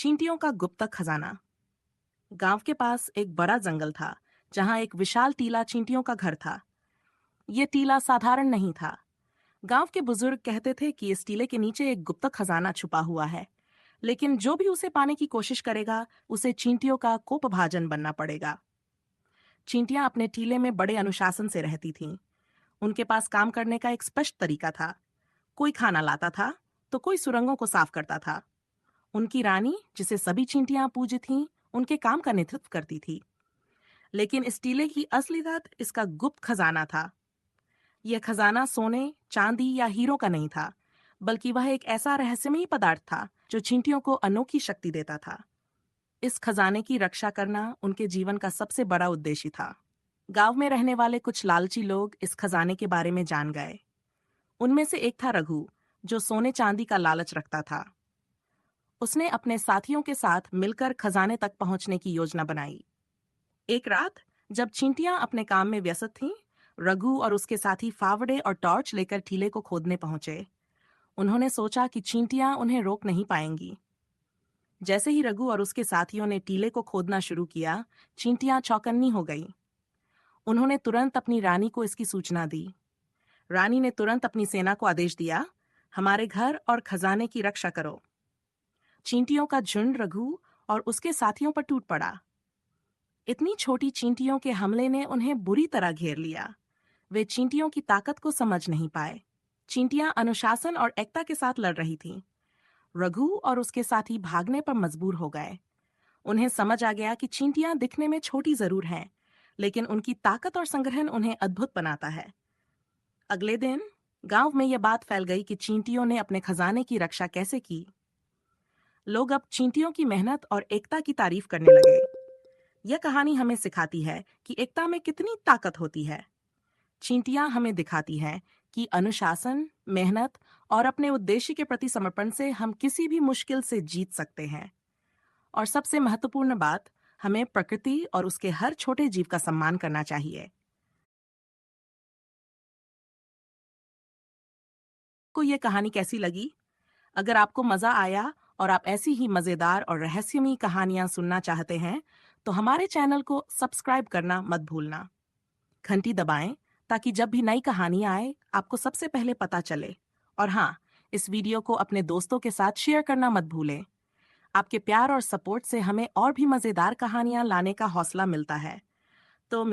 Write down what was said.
चींटियों का गुप्त खजाना। गांव के पास एक बड़ा जंगल था जहां एक विशाल टीला चींटियों का घर था। ये टीला साधारण नहीं था। गांव के बुजुर्ग कहते थे कि इस टीले के नीचे एक गुप्त खजाना छुपा हुआ है, लेकिन जो भी उसे पाने की कोशिश करेगा उसे चींटियों का कोपभाजन बनना पड़ेगा। चींटियां अपने टीले में बड़े अनुशासन से रहती थीं। उनके पास काम करने का एक स्पष्ट तरीका था। कोई खाना लाता था तो कोई सुरंगों को साफ करता था। उनकी रानी, जिसे सभी चींटियां पूजी थीं, उनके काम का नेतृत्व करती थी। लेकिन इस टीले की असलियत इसका गुप्त खजाना था। यह खजाना सोने, चांदी या हीरो का नहीं था, बल्कि वह एक ऐसा रहस्यमयी पदार्थ था जो चींटियों को अनोखी शक्ति देता था। इस खजाने की रक्षा करना उनके जीवन का सबसे बड़ा उद्देश्य था। गांव में रहने वाले कुछ लालची लोग इस खजाने के बारे में जान गए। उनमें से एक था रघु, जो सोने चांदी का लालच रखता था। उसने अपने साथियों के साथ मिलकर खजाने तक पहुंचने की योजना बनाई। एक रात, जब चींटियां अपने काम में व्यस्त थीं, रघु और उसके साथी फावड़े और टॉर्च लेकर टीले को खोदने पहुंचे। उन्होंने सोचा कि चींटियां उन्हें रोक नहीं पाएंगी। जैसे ही रघु और उसके साथियों ने टीले को खोदना शुरू किया, चींटियां चौकन्नी हो गईं। उन्होंने तुरंत अपनी रानी को इसकी सूचना दी। रानी ने तुरंत अपनी सेना को आदेश दिया, हमारे घर और खजाने की रक्षा करो। चींटियों का झुंड रघु और उसके साथियों पर टूट पड़ा। इतनी छोटी चींटियों के हमले ने उन्हें बुरी तरह घेर लिया। वे चींटियों की ताकत को समझ नहीं पाए। चींटियां अनुशासन और एकता के साथ लड़ रही थीं। रघु और उसके साथी भागने पर मजबूर हो गए। उन्हें समझ आ गया कि चींटियां दिखने में छोटी जरूर हैं, लेकिन उनकी ताकत और संग्रहण उन्हें अद्भुत बनाता है। अगले दिन गांव में यह बात फैल गई कि चींटियों ने अपने खजाने की रक्षा कैसे की। लोग अब चींटियों की मेहनत और एकता की तारीफ करने लगे। यह कहानी हमें सिखाती है कि एकता में कितनी ताकत होती है। चींटियां हमें दिखाती हैं कि अनुशासन, मेहनत और अपने उद्देश्य के प्रति समर्पण से हम किसी भी मुश्किल से जीत सकते हैं। और सबसे महत्वपूर्ण बात, हमें प्रकृति और उसके हर छोटे जीव का सम्मान करना चाहिए। को यह कहानी कैसी लगी? अगर आपको मजा आया और आप ऐसी ही मजेदार और रहस्यमयी कहानियां सुनना चाहते हैं, तो हमारे चैनल को सब्सक्राइब करना मत भूलना। घंटी दबाएं ताकि जब भी नई कहानी आए आपको सबसे पहले पता चले। और हाँ, इस वीडियो को अपने दोस्तों के साथ शेयर करना मत भूलें। आपके प्यार और सपोर्ट से हमें और भी मजेदार कहानियां लाने का हौसला मिलता है। तो